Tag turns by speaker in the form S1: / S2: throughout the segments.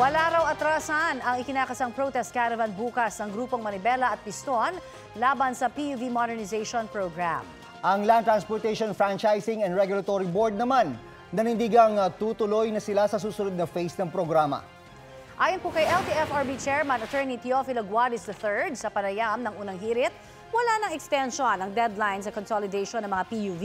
S1: Wala raw atrasan ang ikinakasang protest caravan bukas ng grupong Manibela at Piston laban sa PUV Modernization Program.
S2: Ang Land Transportation Franchising and Regulatory Board naman nanindigang tutuloy na sila sa susunod na phase ng programa.
S1: Ayon po kay LTFRB Chairman Attorney Teofilo Guadis III, sa panayam ng unang hirit, wala nang extension ang deadline sa consolidation ng mga PUV.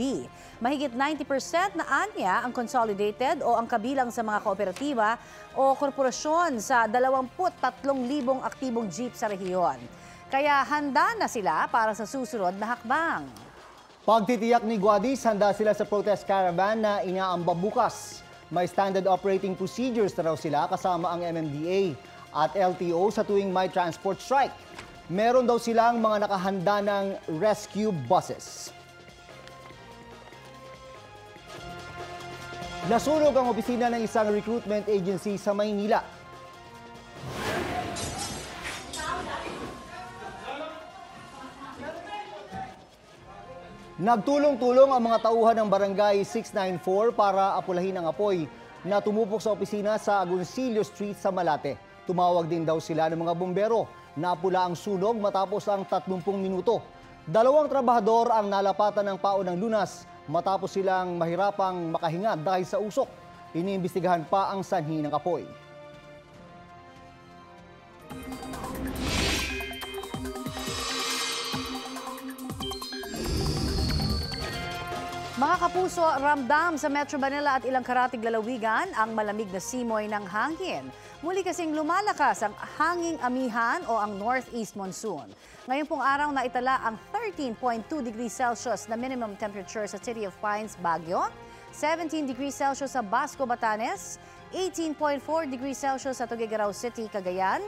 S1: Mahigit 90% na anya ang consolidated o ang kabilang sa mga kooperatiba o korporasyon sa 23,000 aktibong jeep sa rehiyon. Kaya handa na sila para sa susunod na hakbang.
S2: Pagtitiyak ni Guadis, handa sila sa protest caravan na inaamba bukas. May standard operating procedures na raw sila kasama ang MMDA at LTO sa tuwing may transport strike. Meron daw silang mga nakahanda ng rescue buses. Nasunog ang opisina ng isang recruitment agency sa Maynila. Nagtulong-tulong ang mga tauhan ng Barangay 694 para apulahin ang apoy na tumupok sa opisina sa Agoncillo Street sa Malate. Tumawag din daw sila ng mga bumbero. Napula ang sunog matapos ang 30 minuto. 2 trabahador ang nalapatan ng pao ng lunas matapos silang mahirapang makahinga dahil sa usok. Iniimbestigahan pa ang sanhi ng apoy.
S1: Mga kapuso, ramdam sa Metro Manila at ilang karatig lalawigan ang malamig na simoy ng hangin. Muli kasing lumalakas ang hanging amihan o ang northeast monsoon. Ngayon pong araw na itala ang 13.2 degrees Celsius na minimum temperature sa City of Pines, Baguio, 17 degrees Celsius sa Basco, Batanes, 18.4 degrees Celsius sa Tuguegarao City, Cagayan,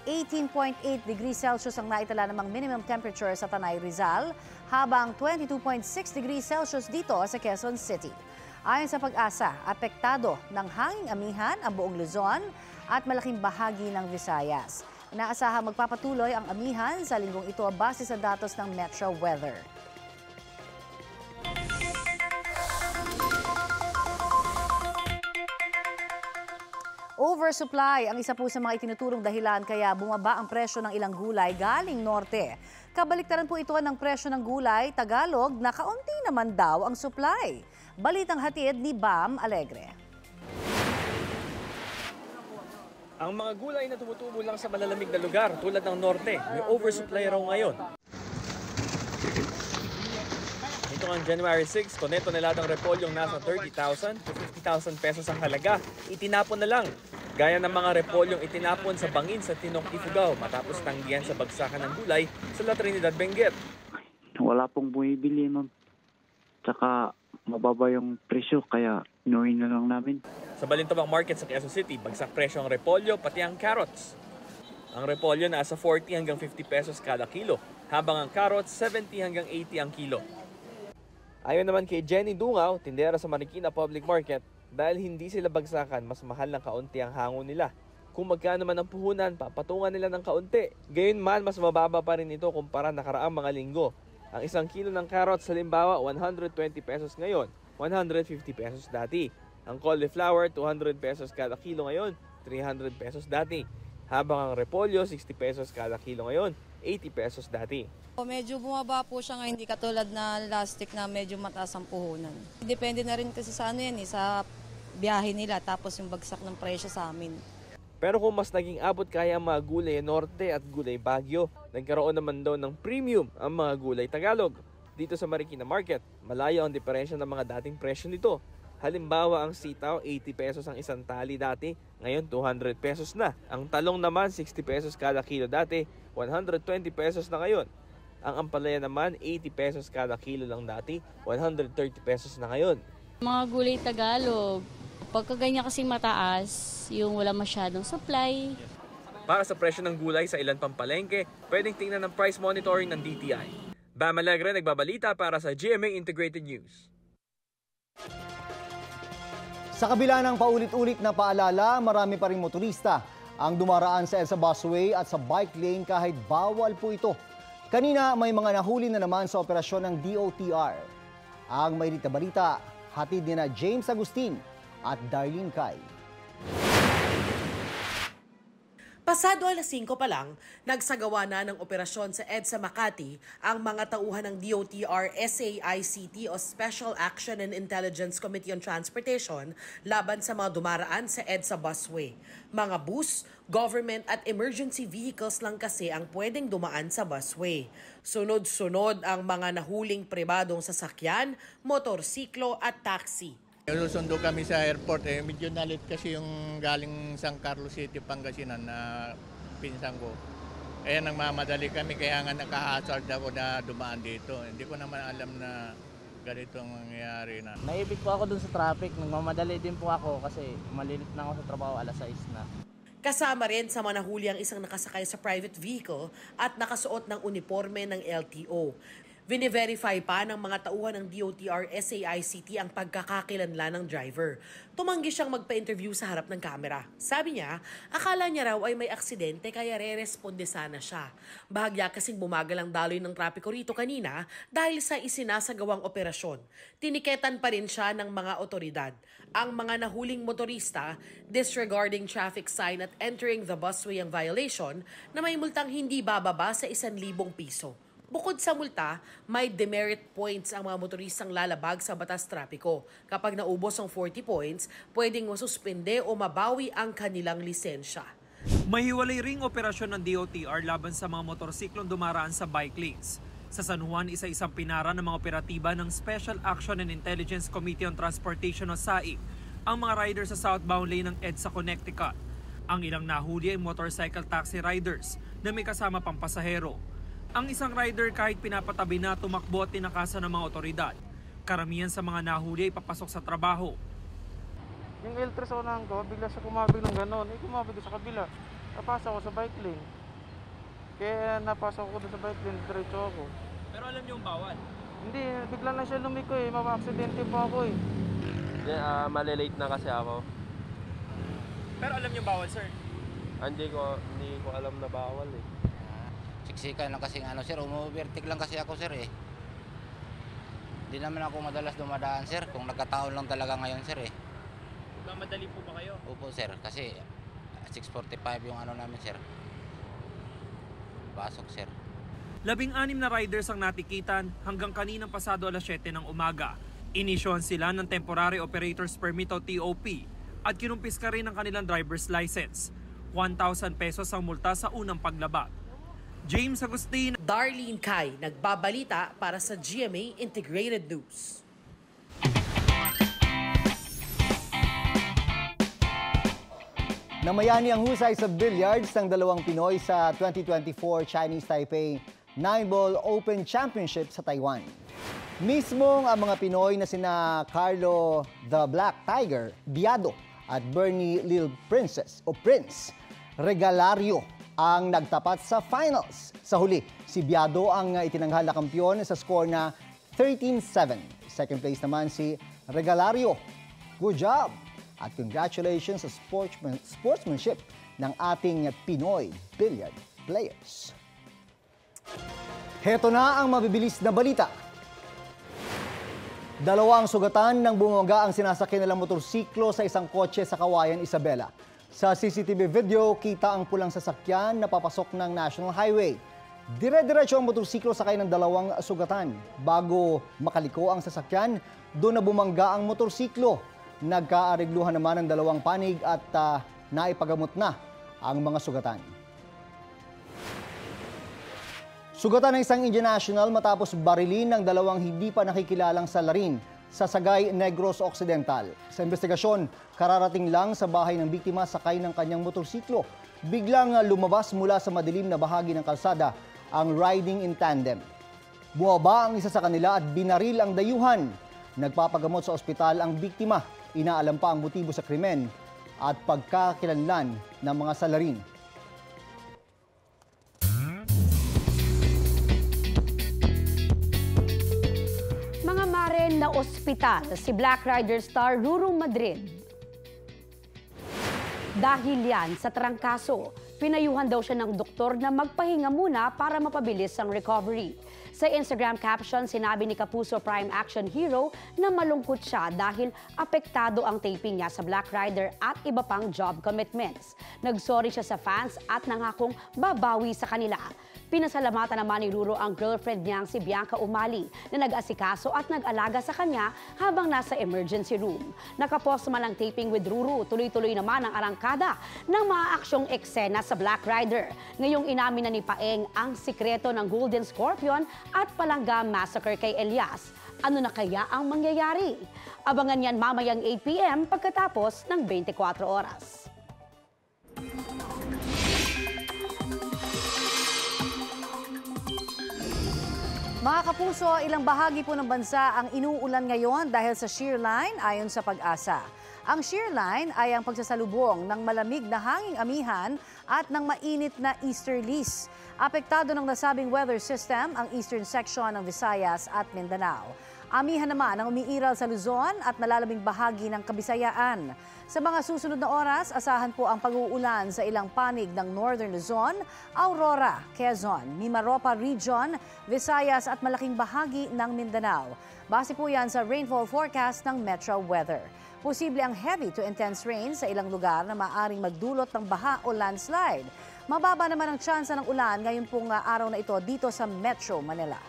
S1: 18.8 degrees Celsius ang naitala namang minimum temperature sa Tanay, Rizal, habang 22.6 degrees Celsius dito sa Quezon City. Ayon sa Pag-asa, apektado ng hanging amihan ang buong Luzon at malaking bahagi ng Visayas. Inaasahang magpapatuloy ang amihan sa linggong ito base sa datos ng Metro Weather. Oversupply ang isa po sa mga itinuturong dahilan kaya bumaba ang presyo ng ilang gulay galing norte. Kabaliktaran po ito ng presyo ng gulay Tagalog na kaunti naman daw ang supply. Balitang hatid ni Bam Alegre.
S3: Ang mga gulay na tumutubo lang sa malalamig na lugar tulad ng norte, may oversupply raw ngayon. Ito ang January 6, kung toneladang repolyong nasa 30,000 to 50,000 pesos ang halaga, itinapon na lang. Gaya ng mga repolyong itinapon sa bangin sa Tinok, Ifugao matapos tanggihan sa bagsakan ng gulay sa La Trinidad, Benguet.
S4: Wala pong bumibili, ma'am. Tsaka mababa yung presyo, kaya inuhin na lang namin.
S3: Sa Balintawak Market sa Quezon City, bagsak presyo ang repolyo pati ang carrots. Ang repolyo nasa 40 hanggang 50 pesos kada kilo, habang ang carrots 70 hanggang 80 ang kilo. Ayon naman kay Jenny Dungaw, tindera sa Marikina Public Market, dahil hindi sila bagsakan, mas mahal ng kaunti ang hango nila. Kung magkano man ang puhunan, papatungan nila ng kaunti. Gayunman, mas mababa pa rin ito kumpara nakaraang mga linggo. Ang isang kilo ng carrots halimbawa, 120 pesos ngayon, 150 pesos dati. Ang cauliflower, 200 pesos kada kilo ngayon, 300 pesos dati. Habang ang repolyo, 60 pesos kada kilo ngayon, 80 pesos dati.
S5: Medyo bumaba po siya ngayon, hindi katulad na plastic na medyo mataas ang puhunan. Depende na rin kasi sa ano yan, sa biyahe nila tapos yung bagsak ng presyo sa amin.
S3: Pero kung mas naging abot kaya ang mga gulay Norte at gulay Baguio, nagkaroon naman daw ng premium ang mga gulay Tagalog. Dito sa Marikina Market, malayo ang diferensya ng mga dating presyo nito. Halimbawa, ang sitaw, 80 pesos ang isang tali dati, ngayon 200 pesos na. Ang talong naman, 60 pesos kada kilo dati, 120 pesos na ngayon. Ang ampalaya naman, 80 pesos kada kilo lang dati, 130 pesos na ngayon.
S6: Mga gulay Tagalog, pagka ganyan kasi mataas, yung wala masyadong supply.
S3: Para sa presyo ng gulay sa ilan pang palengke, pwedeng tingnan ng price monitoring ng DTI. Bam Alegre, nagbabalita para sa GMA Integrated News.
S2: Sa kabila ng paulit-ulit na paalala, marami pa ring motorista ang dumaraan sa EDSA busway at sa bike lane kahit bawal po ito. Kanina may mga nahuli na naman sa operasyon ng DOTR. Ang mainit na balita, hatid ni na James Agustin at Darlene Kai.
S7: Pasado alas 5 pa lang, nagsagawa na ng operasyon sa EDSA Makati ang mga tauhan ng DOTR SAICT o Special Action and Intelligence Committee on Transportation laban sa mga dumaraan sa EDSA busway. Mga bus, government at emergency vehicles lang kasi ang pwedeng dumaan sa busway. Sunod-sunod ang mga nahuling pribadong sasakyan, motorsiklo at taxi.
S8: Susundo kami sa airport, medyo nalit kasi yung galing San Carlos City, Pangasinan na pinsan ko. Kaya nagmamadali kami, kaya nga naka-hazard ako na dumaan dito. Hindi ko naman alam na ganito ang mangyayari na.
S9: Naibig po ako dun sa traffic, nagmamadali din po ako kasi malilit na ako sa trabaho, alas 6 na.
S7: Kasama rin sa mga nahuli ang isang nakasakay sa private vehicle at nakasuot ng uniforme ng LTO. Vine-verify pa ng mga tauhan ng DOTR SAICT ang pagkakakilanlan ng driver. Tumanggi siyang magpa-interview sa harap ng kamera. Sabi niya, akala niya raw ay may aksidente kaya re-responde sana siya. Bahagya kasing bumagal ang daloy ng trapiko rito kanina dahil sa isinasagawang operasyon. Tiniketan pa rin siya ng mga otoridad. Ang mga nahuling motorista, disregarding traffic sign at entering the busway ang violation na may multang hindi bababa sa 1,000 piso. Bukod sa multa, may demerit points ang mga motoristang lalabag sa batas trapiko. Kapag naubos ang 40 points, pwedeng masuspende o mabawi ang kanilang lisensya.
S10: Mahiwalay ring operasyon ng DOTR laban sa mga motorsiklong dumaraan sa bike lanes. Sa San Juan, isa-isang pinara ng mga operatiba ng Special Action and Intelligence Committee on Transportation o SAIC ang mga riders sa southbound lane ng EDSA Connecticut. Ang ilang nahuli ay motorcycle taxi riders na may kasama pang pasahero. Ang isang rider kahit pinapatabi na tumakbo at tinakasan ng mga otoridad. Karamihan sa mga nahuli ay papasok sa trabaho.
S9: Yung L3 sa unahan ko, bigla siya kumabig ng gano'n. Kumabig sa kabila. Napasok ako sa bike lane. Kaya napasok ako doon sa bike lane, diretso ako.
S10: Pero alam niyo yung bawal?
S9: Hindi, bigla na siya lumiko eh. Mama-aksidente pa ako eh.
S11: Malilate na kasi ako.
S10: Pero alam niyo bawal, sir?
S11: Hindi ko alam na bawal eh.
S12: Siksikan lang kasi sir, umuvertik lang kasi ako sir eh. Hindi naman ako madalas dumadaan sir, kung nagkataon lang talaga ngayon sir eh.
S10: Mamadali po ba kayo?
S12: Opo sir, kasi 6:45 yung namin sir. Pasok sir.
S10: 16 na riders ang natikitan hanggang kaninang pasado alas 7 ng umaga. Inisyohan sila ng Temporary Operators Permit o TOP at kinumpiska rin ang kanilang driver's license. 1,000 pesos ang multa sa unang paglabag. James Agustin,
S7: Darlene Kai, nagbabalita para sa GMA Integrated News.
S2: Namayani ang husay sa billiards ng dalawang Pinoy sa 2024 Chinese Taipei 9-Ball Open Championship sa Taiwan. Mismong ang mga Pinoy na sina Carlo the Black Tiger Biado at Bernie Lil Princess o Prince Regalario ang nagtapat sa finals. Sa huli, si Biado ang itinanghal na kampiyon sa score na 13-7. Second place naman si Regalario. Good job! At congratulations sa sportsmanship ng ating Pinoy billiard players. Heto na ang mabibilis na balita. Dalawang sugatan ng bumangga ang sinasakyan nilang motorsiklo sa isang kotse sa Kawayan, Isabela. Sa CCTV video, kita ang pulang sasakyan na papasok ng National Highway. Dire-diretso ang motorsiklo sakay ng dalawang sugatan. Bago makaliko ang sasakyan, doon na bumangga ang motorsiklo. Nagkaarigluhan naman ang dalawang panig at naipagamot na ang mga sugatan. Sugatan ng isang Indian national matapos barilin ng dalawang hindi pa nakikilalang salarin sa Sagay, Negros Occidental. Sa investigasyon, kararating lang sa bahay ng biktima sakay ng kanyang motorsiklo. Biglang lumabas mula sa madilim na bahagi ng kalsada ang riding in tandem. Bumaba ang isa sa kanila at binaril ang dayuhan. Nagpapagamot sa ospital ang biktima. Inaalam pa ang motibo sa krimen at pagkakilanlan ng mga salarin.
S13: Mga maren na ospital si Black Rider star Ruru Madrid. Dahil yan sa trangkaso, pinayuhan daw siya ng doktor na magpahinga muna para mapabilis ang recovery. Sa Instagram caption, sinabi ni Kapuso Prime Action Hero na malungkot siya dahil apektado ang taping niya sa Black Rider at iba pang job commitments. Nagsorry siya sa fans at nangakong babawi sa kanila. Pinasalamatan naman ni Ruro ang girlfriend niyang si Bianca Umali na nag-asikaso at nag-alaga sa kanya habang nasa emergency room. Nakapost man ang taping with Ruro, tuloy-tuloy naman ang arangkada ng mga aksyong eksena sa Black Rider. Ngayong inamin na ni Paeng ang sikreto ng Golden Scorpion at Palangga Massacre kay Elias. Ano na kaya ang mangyayari? Abangan yan mamayang 8 p.m. pagkatapos ng 24 oras.
S1: Mga kapuso, ilang bahagi po ng bansa ang inuulan ngayon dahil sa shear line ayon sa Pag-asa. Ang shear line ay ang pagsasalubong ng malamig na hanging amihan at ng mainit na easterlies. Apektado ng nasabing weather system ang eastern section ng Visayas at Mindanao. Amihan naman ang umiiral sa Luzon at nalalabing bahagi ng Kabisayaan. Sa mga susunod na oras, asahan po ang pag-uulan sa ilang panig ng Northern Luzon, Aurora, Quezon, Mimaropa Region, Visayas at malaking bahagi ng Mindanao. Base po yan sa rainfall forecast ng Metro Weather. Posible ang heavy to intense rain sa ilang lugar na maaaring magdulot ng baha o landslide. Mababa naman ang tsansa ng ulan ngayon pong araw na ito dito sa Metro Manila.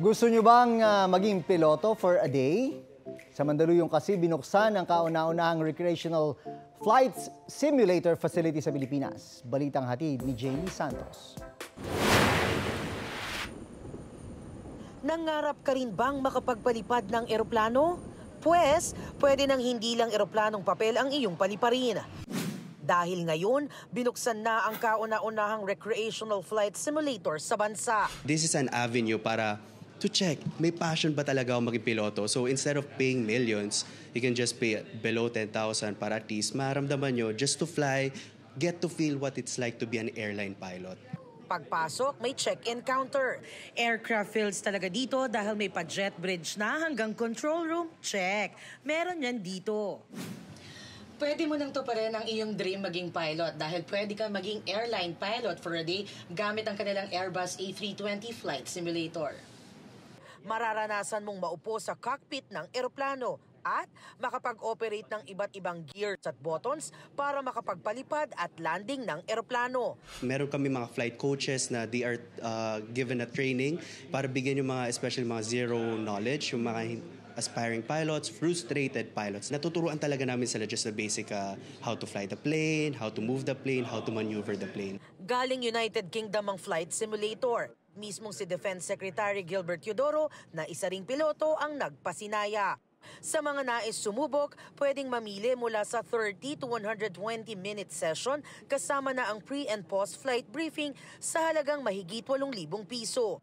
S2: Gusto nyo bang maging piloto for a day? Sa Mandaluyong kasi binuksan ang kauna-unahang recreational flight simulator facility sa Pilipinas. Balitang hatid ni Jamie Santos.
S14: Nangarap ka rin bang makapagpalipad ng eroplano? Pwes, pwede nang hindi lang eroplanong papel ang iyong paliparin. Dahil ngayon, binuksan na ang kauna-unahang recreational flight simulator sa bansa.
S15: This is an avenue para to check, may passion ba talaga ako maging piloto? So instead of paying millions, you can just pay below 10,000 para at least maramdaman nyo just to fly, get to feel what it's like to be an airline pilot.
S14: Pagpasok, may check-in counter. Aircraft fields talaga dito dahil may pa-jet bridge na hanggang control room. Check. Meron yan dito. Pwede mo nang tuparin ang iyong dream maging pilot dahil pwede ka maging airline pilot for a day gamit ang kanilang Airbus A320 flight simulator. Mararanasan mong maupo sa cockpit ng eroplano at makapag-operate ng iba't ibang gears at buttons para makapagpalipad at landing ng eroplano.
S15: Meron kami mga flight coaches na they are given a training para bigyan yung mga, especially mga zero knowledge, yung mga aspiring pilots, frustrated pilots. Natuturuan talaga namin sila just the basic how to fly the plane, how to move the plane, how to maneuver the plane.
S14: Galing United Kingdom ang flight simulator. Mismong si Defense Secretary Gilbert Teodoro na isa ring piloto ang nagpasinaya. Sa mga nais sumubok, pwedeng mamili mula sa 30 to 120-minute session kasama na ang pre- and post-flight briefing sa halagang mahigit 8,000 piso.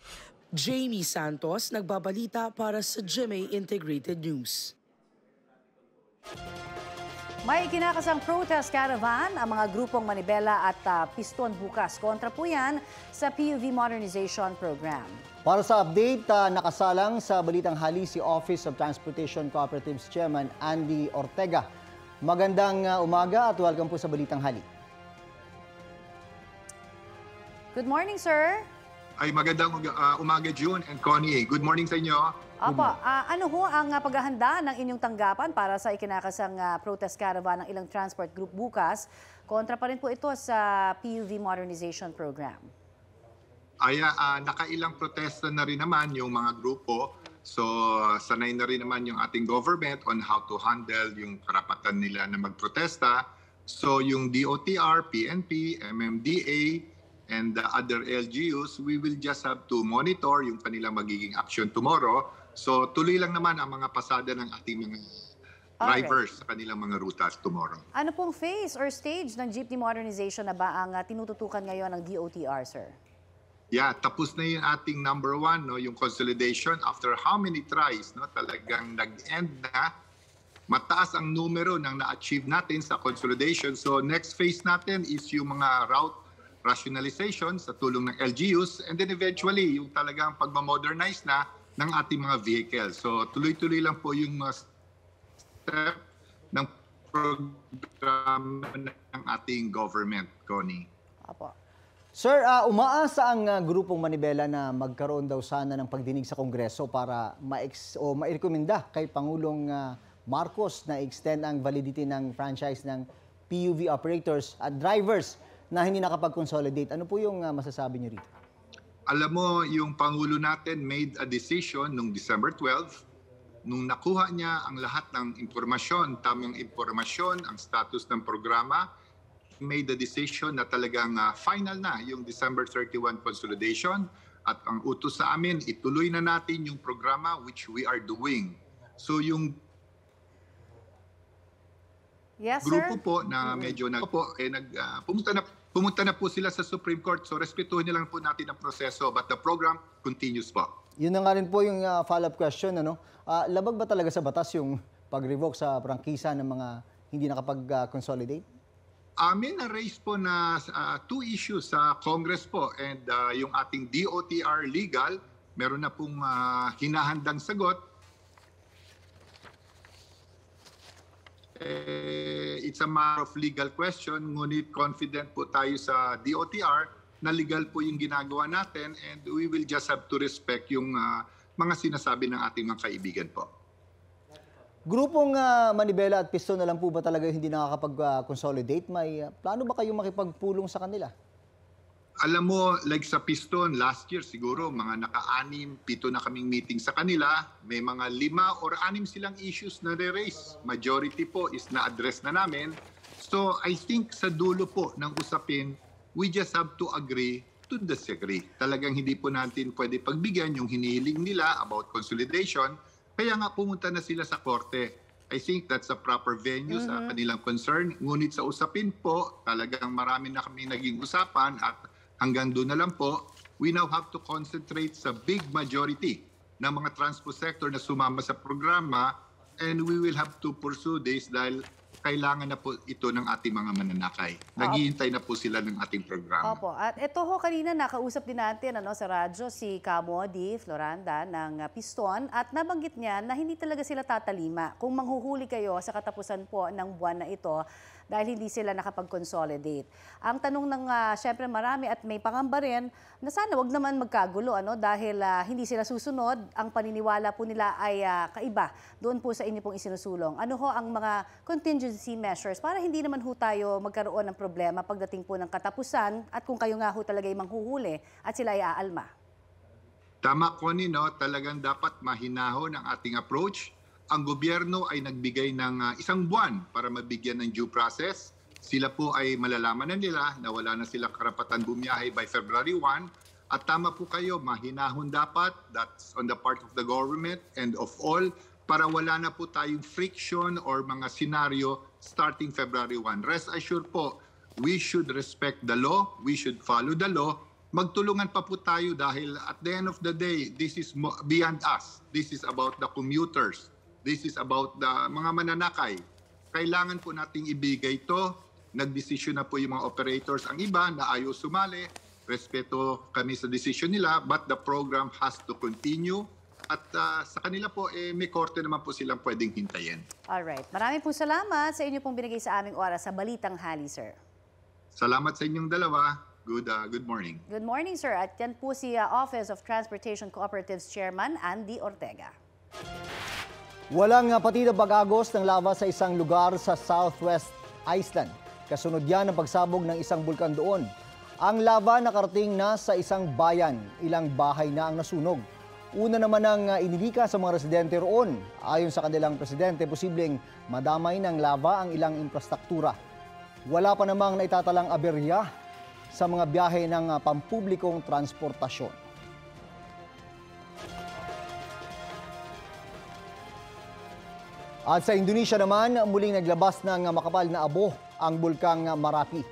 S14: Jamie Santos, nagbabalita para sa GMA Integrated News.
S1: May ikinakasang protest caravan ang mga grupong Manibela at Piston bukas. Kontra po yan sa PUV Modernization Program.
S2: Para sa update, nakasalang sa Balitang Hali si Office of Transportation Cooperatives Chairman Andy Ortega. Magandang umaga at welcome po sa Balitang Hali.
S1: Good morning, sir.
S16: Ay magandang umaga, June and Connie. Good morning sa inyo.
S1: Opo, ano ho ang paghahanda ng inyong tanggapan para sa ikinakasang protest caravan ng ilang transport group bukas? Kontra pa rin po ito sa PUV Modernization Program.
S16: Nakailang protesta na rin naman yung mga grupo. So sanay na rin naman yung ating government on how to handle yung karapatan nila na magprotesta. So yung DOTR, PNP, MMDA, and the other LGUs, we will just have to monitor yung kanilang magiging action tomorrow. So tuloy lang naman ang mga pasada ng ating mga drivers sa kanilang mga rutas tomorrow.
S1: Ano pong phase or stage ng jeepney modernization na ba ang tinututukan ngayon ng DOTR, sir?
S16: Yeah, tapos na yung ating number 1, no, yung consolidation. After how many tries, no, talagang nag-end na. Mataas ang numero ng na-achieve natin sa consolidation. So next phase natin is yung mga route rationalization sa tulong ng LGUs, and then eventually yung talagang pagmamodernize na ng ating mga vehicles. So tuloy-tuloy lang po yung step ng programa ng ating government, Connie.
S1: Apo.
S2: Sir, umaasa ang grupong Manibela na magkaroon daw sana ng pagdinig sa Kongreso para mairekomenda kay Pangulong Marcos na extend ang validity ng franchise ng PUV operators at drivers na hindi nakapag-consolidate. Ano po yung masasabi niyo rito?
S16: Alam mo, yung Pangulo natin made a decision noong December 12. Nung nakuha niya ang lahat ng impormasyon, tamang impormasyon, ang status ng programa, made the decision na talagang final na yung December 31 consolidation. At ang utos sa amin, ituloy na natin yung programa which we are doing. So yung grupo po na medyo pumunta na po sila sa Supreme Court. So respetuhin nila lang po natin ang proseso. But the program continues po.
S2: Yun na nga rin po yung follow-up question. Labag ba talaga sa batas yung pag-revoke sa prangkisa ng mga hindi nakapag-consolidate?
S16: Amin na-raise po na two issues sa Congress po. And yung ating DOTR legal, meron na pong hinahandang sagot. It's a matter of legal question, ngunit confident po tayo sa DOTR na legal po yung ginagawa natin and we will just have to respect yung mga sinasabi ng ating mga kaibigan po.
S2: Grupong Manibela at Piston na lang po ba talaga hindi nakakapag-consolidate? May plano ba kayong makipagpulong sa kanila?
S16: Alam mo, like sa Piston, last year siguro mga naka-6, 7 na kaming meeting sa kanila. May mga 5 or 6 silang issues na re-raise. Majority po is na-address na namin. So I think sa dulo po ng usapin, we just have to agree to disagree. Talagang hindi po natin pwede pagbigyan yung hinihiling nila about consolidation. Kaya nga pumunta na sila sa korte. I think that's a proper venue sa kanilang concern. Ngunit sa usapin po, talagang marami na kami naging usapan at hanggang doon na lang po, we now have to concentrate sa big majority ng mga transport sector na sumama sa programa and we will have to pursue this dahil kailangan na po ito ng ating mga mananakay. Naghihintay na po sila ng ating programa.
S1: Opo. At ito ho, kanina nakausap din natin sa radyo si Camo Di Floranda ng Piston at nabanggit niya na hindi talaga sila tatalima kung manghuhuli kayo sa katapusan po ng buwan na ito dahil hindi sila nakapag-consolidate. Ang tanong ng syempre marami at may pangamba rin na sana wag naman magkagulo dahil hindi sila susunod. Ang paniniwala po nila ay kaiba doon po sa inyo pong isinusulong. Ano ho ang mga contingency measures para hindi naman ho tayo magkaroon ng problema pagdating po ng katapusan at kung kayo nga ho talaga ay manghuhuli at sila ay aalma?
S16: Tama, Connie, talagang dapat mahinahon ang ating approach. Ang gobyerno ay nagbigay ng 1 buwan para mabigyan ng due process. Sila po ay malalaman na nila na wala na silang karapatan bumiyahe by February 1. At tama po kayo, mahinahon dapat. That's on the part of the government and of all para wala na po tayong friction or mga senaryo starting February 1. Rest assured po, we should respect the law, we should follow the law. Magtulungan pa po tayo dahil at the end of the day, this is beyond us. This is about the commuters. This is about the mga mananakay. Kailangan po nating ibigay ito. Nagdesisyon na po yung mga operators ang iba na ayaw sumali. Respeto kami sa desisyon nila, but the program has to continue. At sa kanila po, may korte naman po silang pwedeng hintayin.
S1: Alright. Maraming po salamat sa inyo pong binigay sa aming oras sa Balitang Hali, sir.
S16: Salamat sa inyong dalawa. Good morning.
S1: Good morning, sir. At yan po si Office of Transportation Cooperatives Chairman Andy Ortega.
S2: Walang patid na pag-agos ng lava sa isang lugar sa Southwest Iceland. Kasunod yan ang pagsabog ng isang bulkan doon. Ang lava nakarating na sa isang bayan. Ilang bahay na ang nasunog. Una naman ang inilika sa mga residente roon. Ayon sa kanilang presidente, posibleng madamay ng lava ang ilang infrastruktura. Wala pa namang naitatalang aberya sa mga biyahe ng pampublikong transportasyon. At sa Indonesia naman, muling naglabas ng makapal na abo ang bulkang Marapi.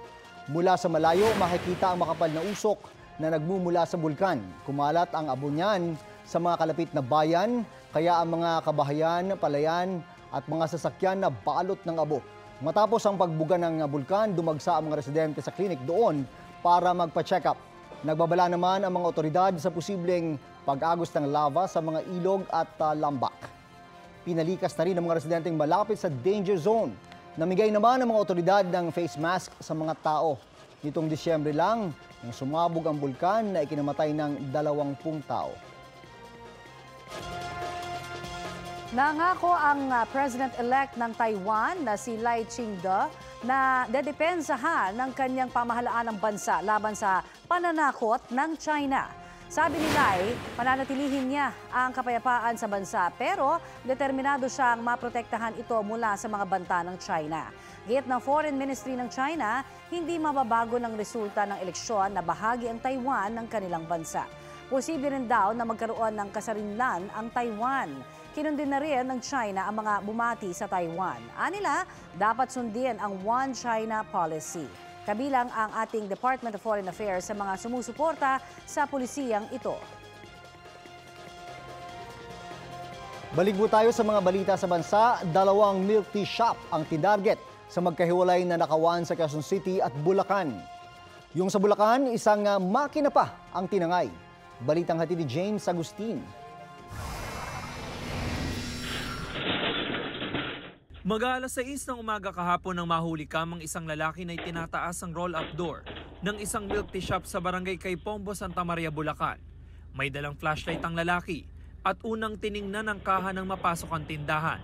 S2: Mula sa malayo, makikita ang makapal na usok na nagmumula sa bulkan. Kumalat ang abo niyan sa mga kalapit na bayan, kaya ang mga kabahayan, palayan at mga sasakyan na balot ng abo. Matapos ang pagbuga ng bulkan, dumagsa ang mga residente sa klinik doon para magpa-check up. Nagbabala naman ang mga otoridad sa posibleng pag-agos ng lava sa mga ilog at lambak. Pinalikas na rin ang mga residenteng malapit sa danger zone. Namigay naman ng mga otoridad ng face mask sa mga tao. Nitong Disyembre lang, nang sumabog ang bulkan na ikinamatay ng 20 tao.
S1: Nangako ang President-elect ng Taiwan na si Lai Ching-te na dedepensahan ng kanyang pamahalaan ng bansa laban sa pananakot ng China. Sabi ni Lai, pananatilihin niya ang kapayapaan sa bansa pero determinado siyang maprotektahan ito mula sa mga banta ng China. Gayet ng Foreign Ministry ng China, hindi mababago ng resulta ng eleksyon na bahagi ang Taiwan ng kanilang bansa. Posible rin daw na magkaroon ng kasarinlan ang Taiwan. Kinundin na rin ng China ang mga bumati sa Taiwan. Anila, dapat sundin ang One China policy. Kabilang ang ating Department of Foreign Affairs sa mga sumusuporta sa pulisiyang ito.
S2: Balik po tayo sa mga balita sa bansa. 2 milk tea shop ang tinarget sa magkahiwalay na nakawan sa Quezon City at Bulacan. Yung sa Bulacan, isang makina pa ang tinangay. Balitang hatid ni James Agustin.
S10: Mag-aalas 6 ng umaga kahapon nang mahuli kamang isang lalaki na itinataas ang roll-up door ng isang milk tea shop sa barangay Kaypombo, Santa Maria, Bulacan. May dalang flashlight ang lalaki at unang tiningnan ang kaha ng mapasok ang tindahan.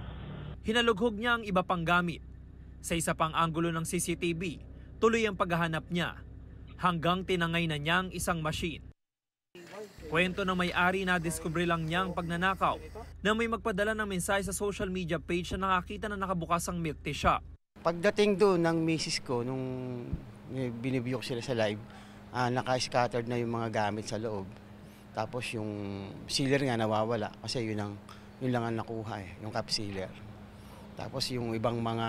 S10: Hinalughog niya ang iba pang gamit. Sa isa pang anggulo ng CCTV, tuloy ang paghahanap niya hanggang tinangay na niya ang isang machine. Kwento ng may-ari na diskubre lang niya ang pagnanakaw na may magpadala ng mensahe sa social media page na nakakita na nakabukas ang milk tea shop.
S17: Pagdating doon ng misis ko, nung binibiyok sila sa live, naka-scattered na yung mga gamit sa loob. Tapos yung sealer nga nawawala kasi yun lang ang nakuha yung cup sealer. Tapos yung ibang mga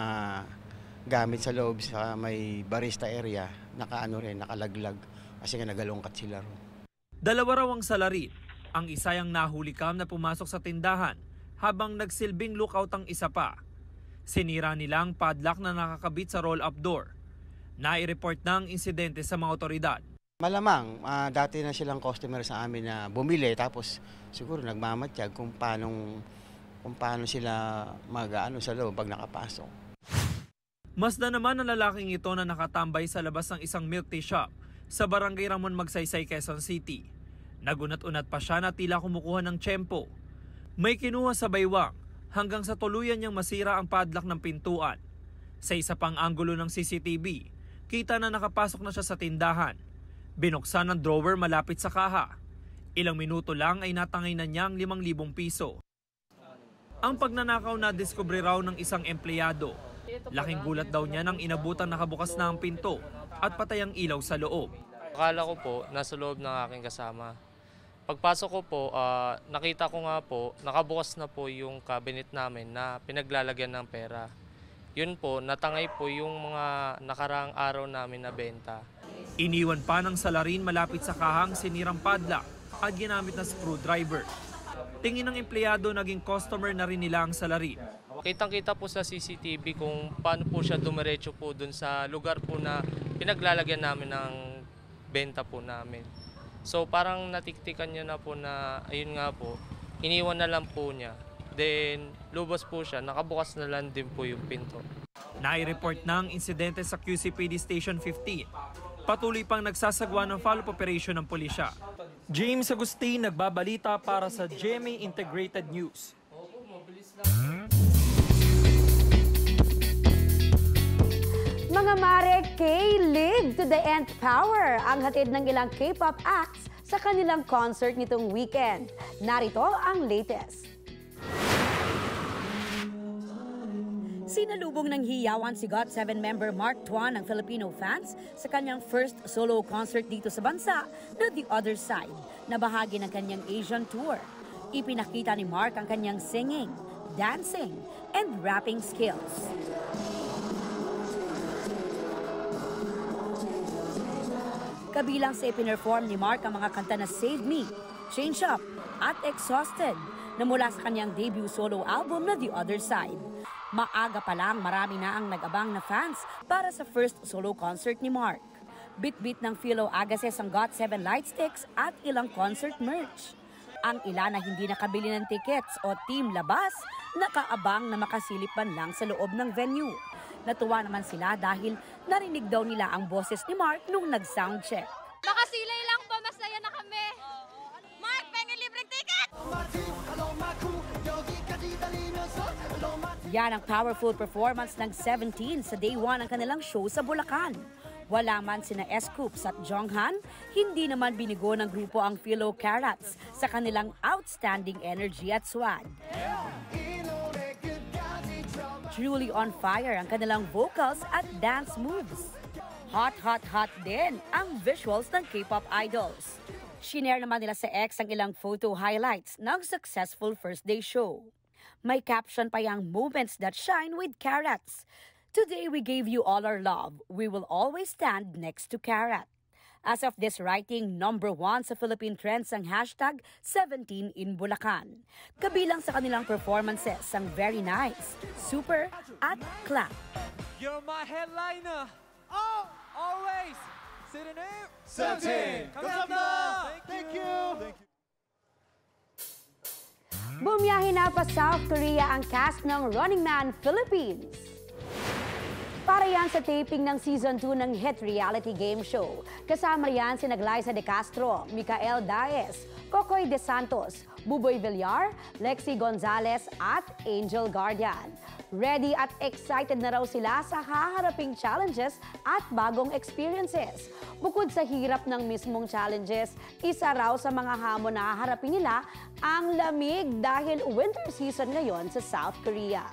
S17: gamit sa loob sa may barista area, nakalaglag kasi nga nagalungkat sila ro.
S10: 2 raw ang salarin. Ang isa yung nahuli kam na pumasok sa tindahan habang nagsilbing lookout ang isa pa. Sinira nila ang padlock na nakakabit sa roll-up door. Nai-report na ang insidente sa mga otoridad.
S17: Malamang, dati na silang customer sa amin na bumili tapos siguro nagmamatyag kung paano sila mag-ano sa loob pag nakapasok.
S10: Masda naman ang lalaking ito na nakatambay sa labas ng isang milk tea shop sa barangay Ramon Magsaysay, Quezon City. Nagunat-unat pa siya na tila kumukuha ng tiyempo. May kinuha sa baywang hanggang sa tuluyan niyang masira ang padlock ng pintuan. Sa isa pang anggulo ng CCTV, kita na nakapasok na siya sa tindahan. Binuksan ang drawer malapit sa kaha. Ilang minuto lang ay natangay na niya ang 5,000 piso. Ang pagnanakaw na diskubre raw ng isang empleyado. Laking gulat daw niya nang inabutan nakabukas na ang pinto at patay ang ilaw sa loob.
S18: Akala ko po, nasa loob ng aking kasama. Pagpasok ko po, nakita ko nga po, nakabukas na po yung cabinet namin na pinaglalagyan ng pera. Yun po, natangay po yung mga nakaraang araw namin na benta.
S10: Iniwan pa ng salarin malapit sa kahang sinirang padlock at ginamit na screwdriver. Tingin ng empleyado naging customer na rin nila ang salarin.
S18: Kitang-kita po sa CCTV kung paano po siya dumiretso po dun sa lugar po na pinaglalagyan namin ng benta po namin. So parang natiktikan niya na po na, ayun nga po, iniwan na lang po niya. Then lubos po siya, nakabukas na lang din po yung pinto.
S10: Nai-report na ang insidente sa QCPD Station 15. Patuloy pang nagsasagwa ng follow-up operation ng pulisya. James Agustin, nagbabalita para sa GMA Integrated News.
S13: Mga mare, K-League to the Nth Power ang hatid ng ilang K-pop acts sa kanilang concert nitong weekend. Narito ang latest. Sinalubong ng hiyawan si GOT7 member Mark Tuan ng Filipino fans sa kanyang first solo concert dito sa bansa na The Other Side, na bahagi ng kanyang Asian tour. Ipinakita ni Mark ang kanyang singing, dancing, and rapping skills. Kabilang sa ipinperform ni Mark ang mga kanta na Save Me, Change Up, at Exhausted na mula sa kanyang debut solo album na The Other Side. Maaga pa lang marami na ang nag-abang na fans para sa first solo concert ni Mark. Bit-bit ng Philo Agassiz ang GOT7 lightsticks at ilang concert merch. Ang ilan na hindi nakabili ng tickets o team labas, nakaabang na makasilip man lang sa loob ng venue. Natuwa naman sila dahil narinig daw nila ang boses ni Mark nung nag-soundcheck.
S19: Makasilay lang po, masaya na kami. Mark, pengen libreng ticket!
S13: Yan ang powerful performance ng 17 sa day 1 ng kanilang show sa Bulacan. Wala man sina S-Coops at Jonghan, hindi naman binigo ng grupo ang Philo Carats sa kanilang outstanding energy at swag. Truly on fire ang kanilang vocals at dance moves. Hot, hot, hot din ang visuals ng K-pop idols. Shinare naman nila sa X ang ilang photo highlights ng successful first day show. May caption pa yang moments that shine with Carats. Today we gave you all our love. We will always stand next to Carat. As of this writing, #1 sa Philippine Trends ang hashtag 17 in Bulacan. Kabilang sa kanilang performances ang Very Nice, Super at Clap.
S10: You're my headliner. Oh, always. Say the name.
S2: 17.
S10: 감사합니다. Thank you.
S13: Bumiyahe na pa South Korea ang cast ng Running Man Philippines. Para yan sa taping ng Season 2 ng hit reality game show. Kasama yan si Glyza De Castro, Micael Daes, Kokoy De Santos, Buboy Villar, Lexi Gonzalez at Angel Guardian. Ready at excited na raw sila sa haharaping challenges at bagong experiences. Bukod sa hirap ng mismong challenges, isa raw sa mga hamon na haharapin nila ang lamig dahil winter season ngayon sa South Korea.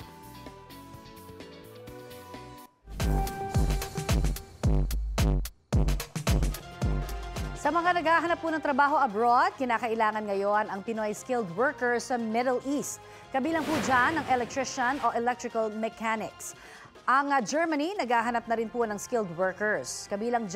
S1: Sa mga naghahanap po ng trabaho abroad, kinakailangan ngayon ang Pinoy skilled workers sa Middle East. Kabilang po dyan ang electrician o electrical mechanics. Ang Germany, naghahanap na rin po ng skilled workers. Kabilang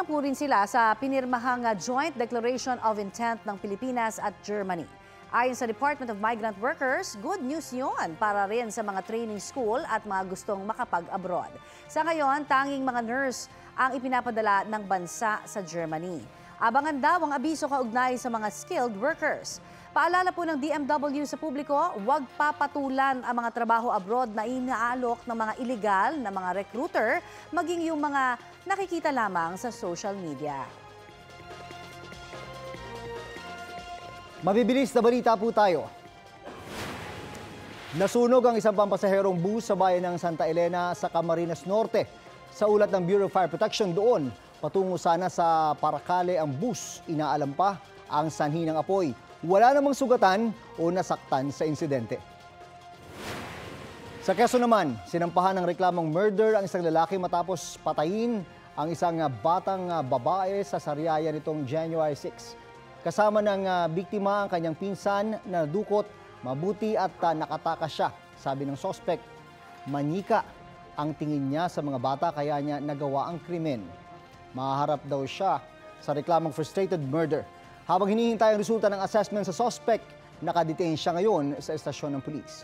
S1: po rin sila sa pinirmahang Joint Declaration of Intent ng Pilipinas at Germany. Ayon sa Department of Migrant Workers, good news yun para rin sa mga training school at mga gustong makapag-abroad. Sa ngayon, tanging mga nurse ang ipinapadala ng bansa sa Germany. Abangan daw ang abiso kaugnay sa mga skilled workers. Paalala po ng DMW sa publiko, huwag papatulan ang mga trabaho abroad na inaalok ng mga illegal na mga recruiter, maging yung mga nakikita lamang sa social media.
S2: Mabibilis na balita po tayo. Nasunog ang isang pampasaherong bus sa bayan ng Santa Elena sa Camarines Norte. Sa ulat ng Bureau of Fire Protection doon, patungo sana sa Paracale ang bus. Inaalam pa ang sanhi ng apoy. Wala namang sugatan o nasaktan sa insidente. Sa Quezon naman, sinampahan ng reklamong murder ang isang lalaki matapos patayin ang isang batang babae sa Sariaya nitong January 6. Kasama ng biktima ang kanyang pinsan na dukot, mabuti at nakatakas siya. Sabi ng suspect, manika ang tingin niya sa mga bata kaya niya nagawa ang krimen. Mahaharap daw siya sa reklamong frustrated murder. Habang hinihintay ang resulta ng assessment sa suspect, nakadetain siya ngayon sa estasyon ng pulis.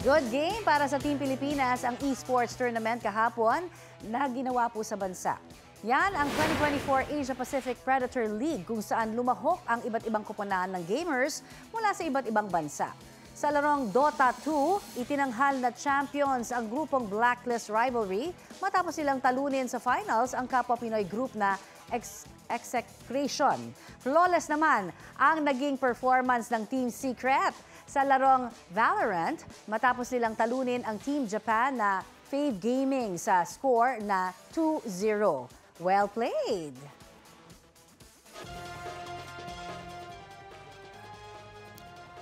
S1: Good game para sa Team Pilipinas ang esports tournament kahapon na ginawa po sa bansa. Yan ang 2024 Asia-Pacific Predator League kung saan lumahok ang iba't ibang koponan ng gamers mula sa iba't ibang bansa. Sa larong Dota 2, itinanghal na champions ang grupong Blacklist Rivalry matapos silang talunin sa finals ang kapwa Pinoy group na Execration. Flawless naman ang naging performance ng Team Secret sa larong Valorant matapos nilang talunin ang Team Japan na Fave Gaming sa score na 2-0. Well played!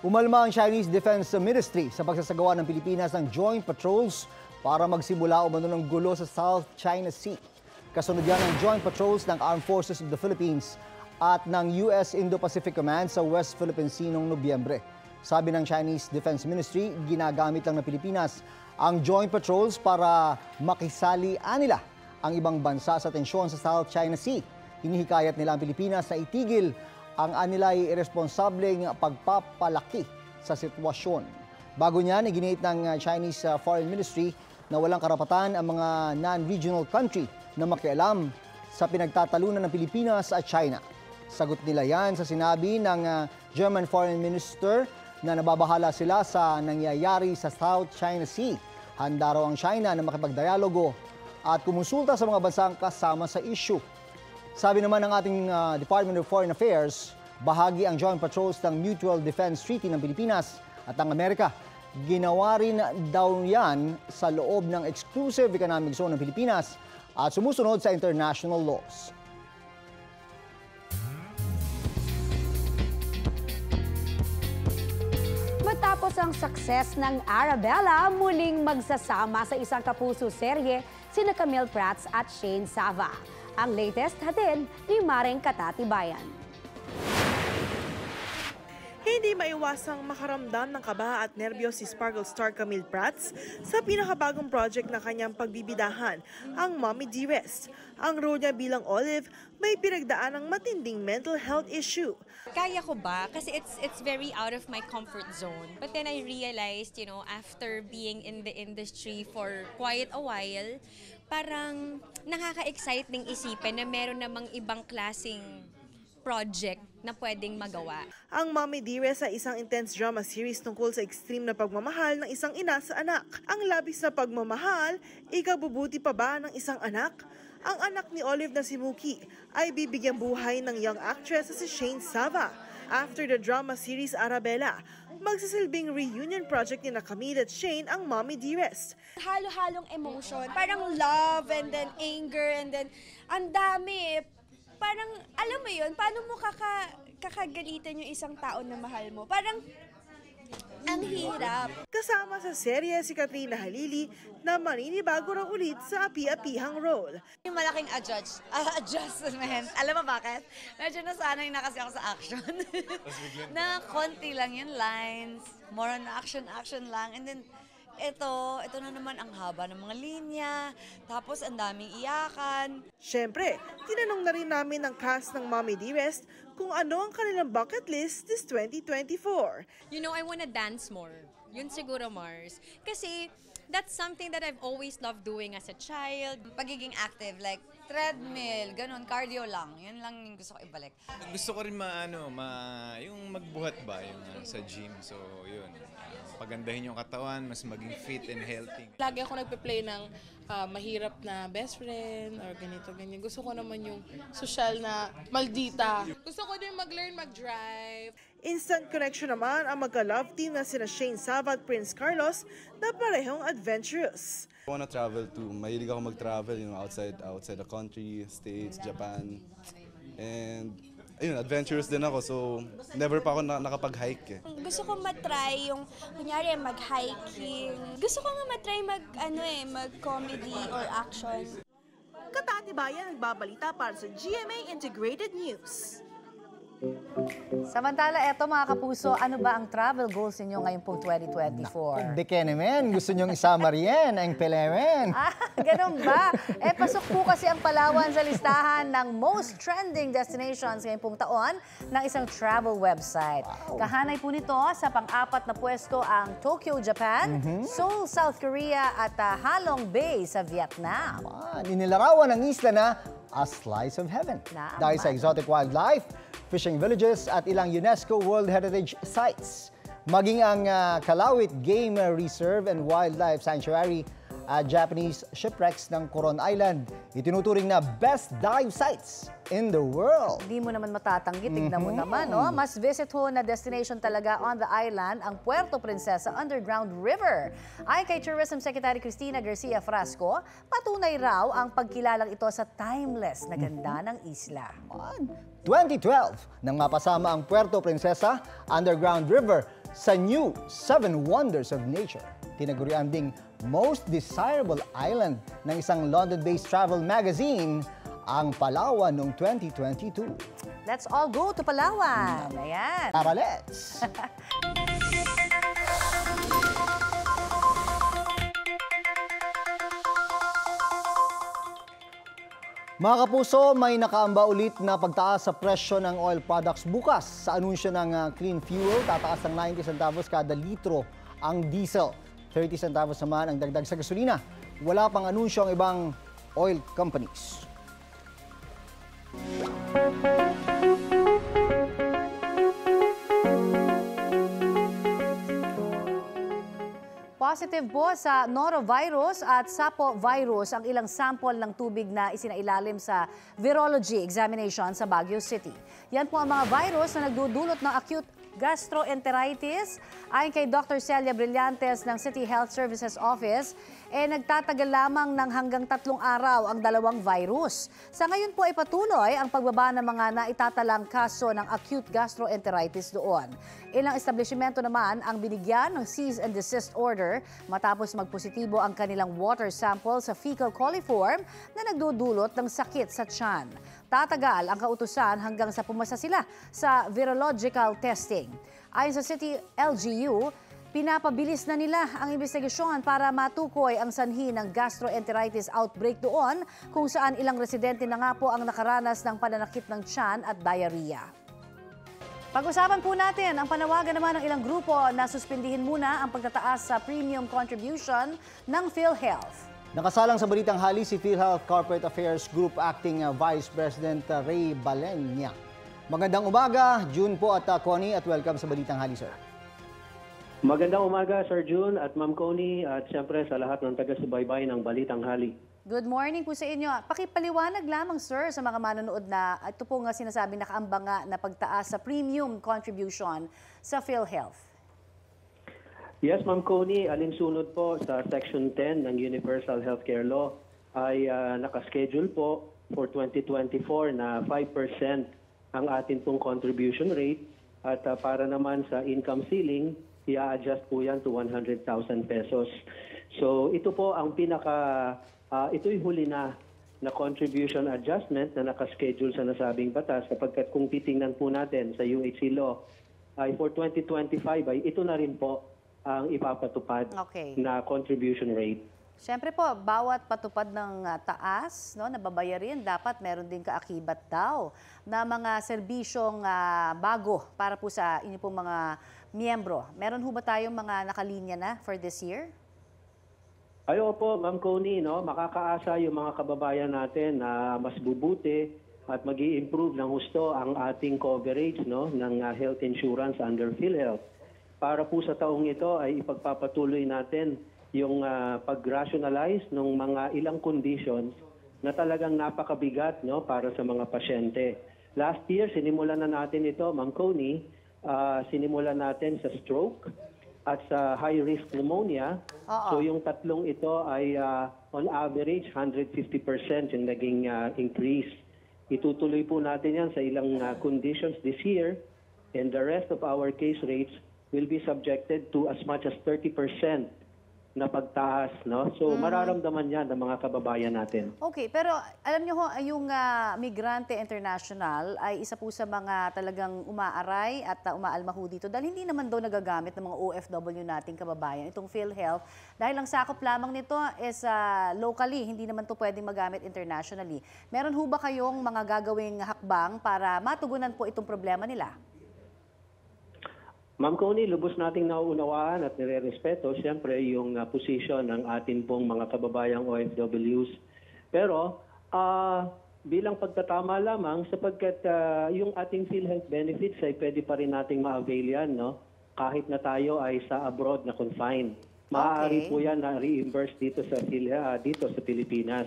S2: Umalma ang Chinese Defense Ministry sa pagsasagawa ng Pilipinas ng joint patrols para magsimula umano ng gulo sa South China Sea. Kasunod yan ang joint patrols ng Armed Forces of the Philippines at ng US Indo-Pacific Command sa West Philippine Sea noong Nobyembre. Sabi ng Chinese Defense Ministry, ginagamit lang ng Pilipinas ang joint patrols para makisali nila ang ibang bansa sa tensyon sa South China Sea. Hinihikayat nila ang Pilipinas na itigil ang anilay irresponsableng pagpapalaki sa sitwasyon. Bago niyan, iginiit ng Chinese Foreign Ministry na walang karapatan ang mga non-regional country na makialam sa pinagtatalunan ng Pilipinas at China. Sagot nila yan sa sinabi ng German Foreign Minister na nababahala sila sa nangyayari sa South China Sea. Handa raw ang China na makipagdialogo at kumonsulta sa mga bansang kasama sa issue. Sabi naman ng ating Department of Foreign Affairs, bahagi ang joint patrols ng Mutual Defense Treaty ng Pilipinas at ang Amerika. Ginawa rin daw yan sa loob ng exclusive economic zone ng Pilipinas at sumusunod sa international laws.
S13: Matapos ang success ng Arabella, muling magsasama sa isang kapuso serye sina Camille Prats at Shane Sava. Ang latest hatid ni Maring Katatibayan.
S20: Hindi maiwasang makaramdam ng kaba at nerbiyos si Sparkle star Camille Prats sa pinakabagong project na kanyang pagbibidahan, ang Mommy Dearest. Ang role niya bilang Olive may pinagdaan ng matinding mental health issue.
S21: Kaya ko ba? Kasi it's very out of my comfort zone. But then I realized, after being in the industry for quite a while, parang nakaka-excite ding isipin na meron namang ibang klaseng project na pwedeng magawa.
S20: Ang Mommy Dearest ay isang intense drama series tungkol sa extreme na pagmamahal ng isang ina sa anak. Ang labis na pagmamahal, ikabubuti pa ba ng isang anak? Ang anak ni Olive na si Mookie ay bibigyang buhay ng young actress na si Shane Sava. After the drama series Arabella, magsisilbing reunion project ni na Camille at Shane ang Mommy Dearest.
S22: Halo-halong emotion, parang love and then anger and then ang dami. Parang, alam mo yun, paano mo kakagalitan yung isang tao na mahal mo? Parang, ang hirap.
S20: Kasama sa serye si Katrina Halili na maninibago raw ulit sa api-apihang role.
S23: Yung malaking adjustment. Alam mo bakit? Medyo nasanay na kasi ako sa action. Na konti lang yung lines, more on action lang. And then, ito na naman ang haba ng mga linya, tapos ang daming iyakan.
S20: Siyempre, tinanong na rin namin ang cast ng Mommy Dearest kung ano ang kanilang bucket list this 2024.
S21: I wanna dance more. Yun siguro, Mars. Kasi that's something that I've always loved doing as a child.
S23: Pagiging active, like treadmill, ganun, cardio lang. Yun lang yung gusto ko ibalik.
S24: Gusto ko rin yung magbuhat ba, yung sa gym. So, yun. Pagandahin yung katawan, mas maging fit and healthy.
S25: Lagi ako nagpe-play ng mahirap na best friend or ganito, ganyan. Gusto ko naman yung social na maldita. Gusto ko din mag-learn mag-drive.
S20: Instant connection naman ang magka-love team na sina Shane Sava at Prince Carlos na parehong adventurous.
S26: I wanna travel too. Mahilig ako mag-travel, outside the country, States, Japan. And ayun, adventurous din ako, so never pa ako nakapag-hike.
S22: Gusto ko matry yung, kunyari, mag-hiking. Gusto ko nga matry mag-comedy or action.
S20: Katatibayan nagbabalita para sa GMA Integrated News.
S1: Samantala, eto mga kapuso, ano ba ang travel goals ninyo ngayong pong 2024?
S2: De que naman, gusto nyong isama riyan, ang Pelemen.
S1: Ganun ba? Pasok po kasi ang Palawan sa listahan ng most trending destinations ngayong pong taon ng isang travel website. Wow. Kahanay po nito sa pang-apat na pwesto ang Tokyo, Japan, Seoul, South Korea at Halong Bay sa Vietnam.
S2: Inilarawan ang isla na a slice of heaven. Dahil sa exotic wildlife, fishing villages at ilang UNESCO World Heritage Sites. Maging ang Kalawit Game Reserve and Wildlife Sanctuary at Japanese shipwrecks ng Coron Island. Itinuturing na best dive sites in the world.
S1: Di mo naman matatanggi, tignan mo naman, no? Mas visit ho na destination talaga on the island ang Puerto Princesa Underground River. Ay kay Tourism Secretary Cristina Garcia Frasco, patunay raw ang pagkilalang ito sa timeless na ganda ng isla.
S2: 2012 nang mapasama ang Puerto Princesa Underground River sa new 7 Wonders of Nature. Tinagurian ding most desirable island ng isang London-based travel magazine, ang Palawan noong 2022.
S1: Let's all go to Palawan. Ayan.
S2: Tara, let's! Mga kapuso, may nakaamba ulit na pagtaas sa presyo ng oil products bukas. Sa anunsyo ng Clean Fuel, tataas ng 90 centavos kada litro ang diesel. 30 centavos naman ang dagdag sa gasolina. Wala pang anunsyo ang ibang oil companies.
S1: Positive po sa norovirus at sapovirus ang ilang sample ng tubig na isinailalim sa virology examination sa Baguio City. Yan po ang mga virus na nagdudulot ng acute gastroenteritis. Ayon kay Dr. Celia Brillantes ng City Health Services Office, nagtatagal lamang ng hanggang 3 araw ang dalawang virus. Sa ngayon po ay patuloy ang pagbaba ng mga naitatalang kaso ng acute gastroenteritis doon. Ilang establishmento naman ang binigyan ng cease and desist order matapos magpositibo ang kanilang water sample sa fecal coliform na nagdudulot ng sakit sa tiyan. Tatagal ang kautusan hanggang sa pumasa sila sa virological testing. Ayon sa City LGU, pinapabilis na nila ang investigasyon para matukoy ang sanhi ng gastroenteritis outbreak doon kung saan ilang residente na nga po ang nakaranas ng pananakit ng tiyan at diarrhea. Pag-usapan po natin ang panawagan naman ng ilang grupo na suspindihin muna ang pagtataas sa premium contribution ng PhilHealth.
S2: Nakasalang sa Balitang Hali si PhilHealth Corporate Affairs Group Acting Vice President Ray Balenya. Magandang umaga, June po at Connie, at welcome sa Balitang Hali, sir.
S3: Magandang umaga, Sir June at Ma'am Connie, at siyempre sa lahat ng taga-subaybay ng Balitang Hali.
S1: Good morning po sa inyo. Pakipaliwanag lamang, sir, sa mga manonood na ito po nga sinasabi nakaambanga na pagtaas sa premium contribution sa PhilHealth.
S3: Yes, Ma'am Connie, alinsunod po sa Section 10 ng Universal Healthcare Law ay nakaschedule po for 2024 na 5% ang atin pong contribution rate at para naman sa income ceiling, i-adjust po yan to 100,000 pesos. So ito po ang ito'y huli na contribution adjustment na nakaschedule sa nasabing batas sapagkat kung titingnan po natin sa UHC law ay for 2025 ay ito na rin po ang ipapatupad na contribution rate.
S1: Siyempre po, bawat patupad ng taas, no, na babayarin, dapat meron din kaakibat daw na mga serbisyong bago para po sa inyo pong mga miyembro. Meron ho ba tayong mga nakalinya na for this year?
S3: Ayo po, Ma'am Connie, no, makakaasa yung mga kababayan natin na mas bubuti at mag-i-improve ng husto ang ating coverage, no, ng health insurance under PhilHealth. Para po sa taong ito ay ipagpapatuloy natin yung pag-rationalize ng mga ilang conditions na talagang napakabigat, no, para sa mga pasyente. Last year, sinimulan na natin ito, Ma'am Connie, sinimulan natin sa stroke at sa high-risk pneumonia. So yung tatlong ito ay on average 150% yung naging increase. Itutuloy po natin yan sa ilang conditions this year, and the rest of our case rates will be subjected to as much as 30% na pagtaas, no? So mararamdaman yan ng mga kababayan natin.
S1: Okay, pero alam niyo ho, yung Migrante International ay isa po sa mga talagang umaaray at umaalma ho dito dahil hindi naman daw nagagamit ng mga OFW nating kababayan itong PhilHealth dahil ang sakop lamang nito is locally, hindi naman to pwedeng magamit internationally. Meron ho ba kayong mga gagawing hakbang para matugunan po itong problema nila?
S3: Ma'am Connie, lubos nating nauunawaan at nire-respeto siyempre yung posisyon ng atin pong mga kababayang OFWs. Pero bilang pagtatama lamang sapagkat yung ating PhilHealth benefits ay pwede pa rin nating ma-avail yan, no? Kahit na tayo ay sa abroad na confined. Maaari po yan na reimburse dito sa Pilipinas.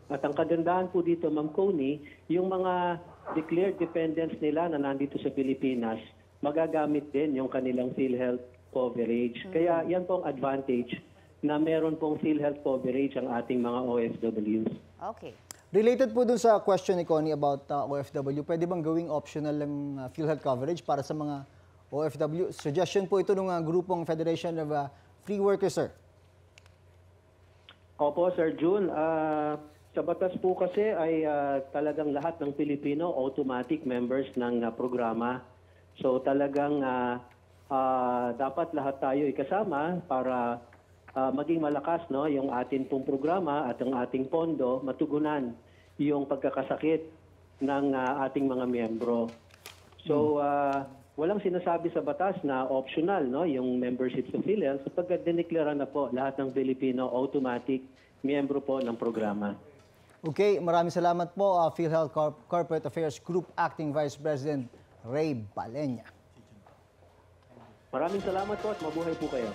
S3: At ang kagandahan po dito, Ma'am Connie, yung mga declared dependents nila na nandito sa Pilipinas, magagamit din yung kanilang PhilHealth coverage. Kaya yan pong advantage na meron pong PhilHealth coverage ang ating mga OFWs.
S1: Okay.
S2: Related po dun sa question ni Connie about OFW, pwede bang gawing optional ng PhilHealth coverage para sa mga OFW? Suggestion po ito ng grupong Federation of Free Workers, sir.
S3: Opo, Sir June. Sa batas po kasi ay talagang lahat ng Pilipino automatic members ng programa. So talagang dapat lahat tayo ikasama para maging malakas, no, yung atin pong programa at ang ating pondo matugunan yung pagkakasakit ng ating mga miyembro. So walang sinasabi sa batas na optional, no, yung membership sa PhilHealth sapagkat dineklara na po lahat ng Pilipino automatic miyembro po ng programa.
S2: Okay, maraming salamat po PhilHealth Corporate Affairs Group Acting Vice President Ray Balenya.
S3: Maraming salamat po at mabuhay po kayo.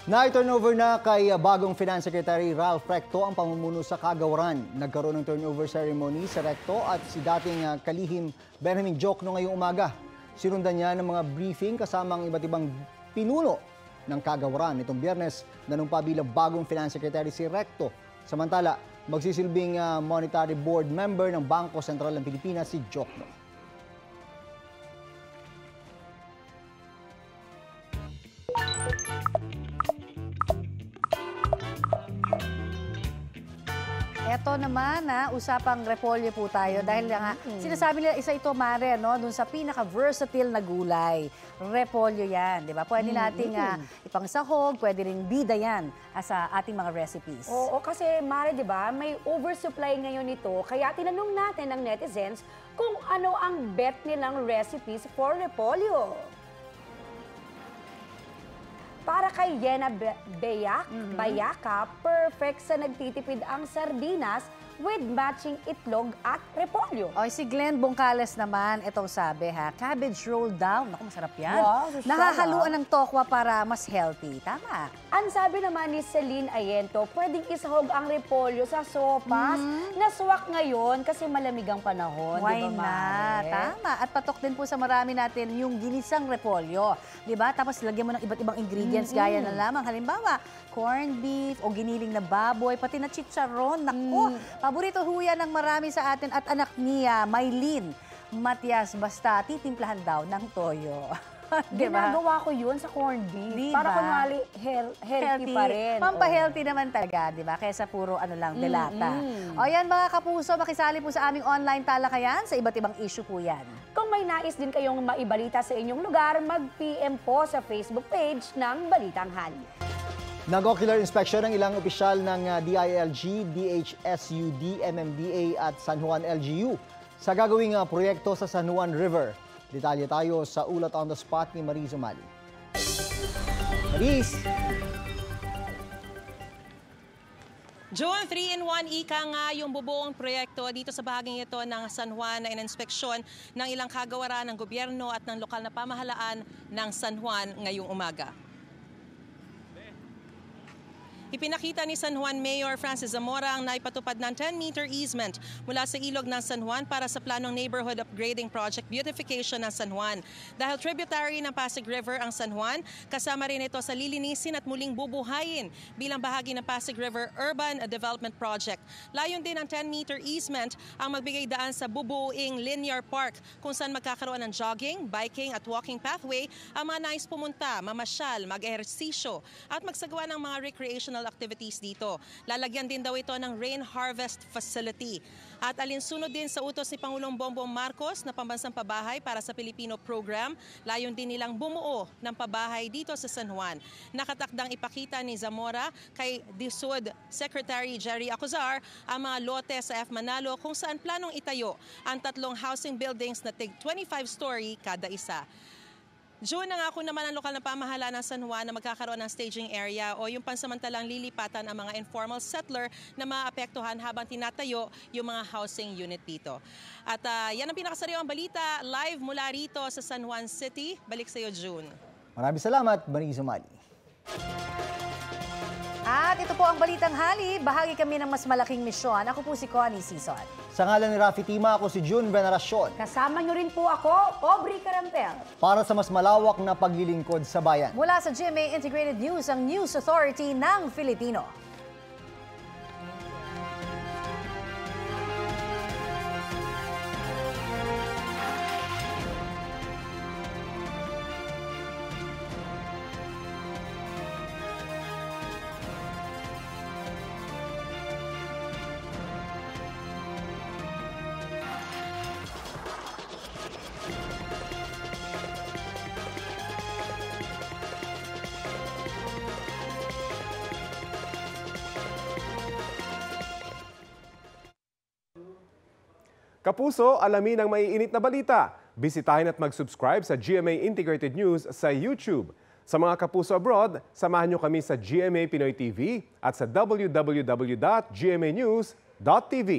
S2: Na-turnover na kay bagong Finance Secretary Ralph Recto ang pamumuno sa Kagawaran. Nagkaroon ng turnover ceremony sa Recto at si dating kalihim Benjamin Jokno ngayong umaga. Sinundan niya ng mga briefing kasama ang iba't ibang pinuno ng Kagawaran. Itong Biyernes, nanumpa bilang bagong Finance Secretary si Recto. Samantala, magsisilbing Monetary Board member ng Bangko Sentral ng Pilipinas si Jokno.
S1: Eto naman, usapang repolyo po tayo dahil nga sinasabi nila isa ito, Mare, no, dun sa pinaka-versatile na gulay. Repolyo yan, di ba? Pwede nating ipangsahog, pwede ring bida yan sa ating mga recipes.
S13: Oo, kasi Mare, di ba, may oversupply ngayon ito. Kaya tinanong natin ng netizens kung ano ang bet nilang recipes for repolyo. Para kay Yena Bayaka, perfect sa nagtitipid ang sardinas with matching itlog at repolyo.
S1: O, si Glenn Bongcales naman, itong sabi cabbage roll down. Naku, masarap yan.
S13: Wow,
S1: nakahaluan ng tokwa para mas healthy. Tama.
S13: Ang sabi naman ni Celine Ayento, pwedeng isahog ang repolyo sa sopas na suwak ngayon kasi malamig ang panahon.
S1: Why
S13: diba,
S1: not? Tama. At patok din po sa marami natin yung ginisang repolyo. Diba? Tapos lagyan mo ng iba't ibang ingredients gaya na lamang. Halimbawa, corned beef o giniling na baboy, pati na chicharon. Naku, paborito ho yan ng marami sa atin at anak niya, Maylene Matias, basta titimplahan daw ng toyo. Diba?
S13: Ginagawa ko yun sa corned beef.
S1: Diba?
S13: Para kunwari healthy pa rin.
S1: Pampahealthy naman talaga, di ba? Kaysa puro delata. O yan mga kapuso, makisali po sa aming online talakayan sa iba't ibang issue po yan.
S13: Kung may nais din kayong maibalita sa inyong lugar, mag-PM po sa Facebook page ng Balitang Hali.
S2: Nag-ocular inspection ng ilang opisyal ng DILG, DHSUD, MMDA at San Juan LGU sa gagawing proyekto sa San Juan River. Detalye tayo sa ulat on the spot ni Mariz Umali. Mariz!
S4: June, 3-in-1 ika nga yung bubuong proyekto dito sa bahaging ito ng San Juan na inspeksyon ng ilang kagawaran ng gobyerno at ng lokal na pamahalaan ng San Juan ngayong umaga. Ipinakita ni San Juan Mayor Francis Zamora ang naipatupad ng 10-meter easement mula sa ilog ng San Juan para sa planong neighborhood upgrading project beautification ng San Juan. Dahil tributary ng Pasig River ang San Juan, kasama rin ito sa lilinisin at muling bubuhayin bilang bahagi ng Pasig River Urban Development Project. Layon din ng 10-meter easement ang magbigay daan sa bubuing linear park kung saan magkakaroon ng jogging, biking at walking pathway ang mga nais pumunta, mamasyal, mag-ehersisyo at magsagawa ng mga recreational activities dito. Lalagyan din daw ito ng rain harvest facility. At alinsunod din sa utos ni Pangulong Bongbong Marcos na pambansang pabahay para sa Pilipino program, layon din nilang bumuo ng pabahay dito sa San Juan. Nakatakdang ipakita ni Zamora kay DSUD Secretary Jerry Acuzar ang mga lote sa F. Manalo kung saan planong itayo ang 3 housing buildings na tig 25-story kada isa. June, nangako naman ang lokal na pamahalaan ng San Juan na magkakaroon ng staging area o yung pansamantalang lilipatan ang mga informal settler na maapektuhan habang tinatayo yung mga housing unit dito. At yan ang pinakasariwang balita live mula rito sa San Juan City. Balik sa iyo, June.
S2: Maraming salamat, Mariz Umali.
S1: At ito po ang Balitang Hali. Bahagi kami ng mas malaking misyon. Ako po si Connie Sison.
S2: Sa ngalan ni Rafi Tima, ako si June Veneracion.
S13: Kasama nyo rin po ako, Aubrey Carampel.
S2: Para sa mas malawak na paglilingkod sa bayan.
S1: Mula sa GMA Integrated News, ang News Authority ng Filipino.
S5: Kapuso, alamin ang maiinit na balita. Bisitahin at mag-subscribe sa GMA Integrated News sa YouTube. Sa mga kapuso abroad, samahan nyo kami sa GMA Pinoy TV at sa www.gmanews.tv.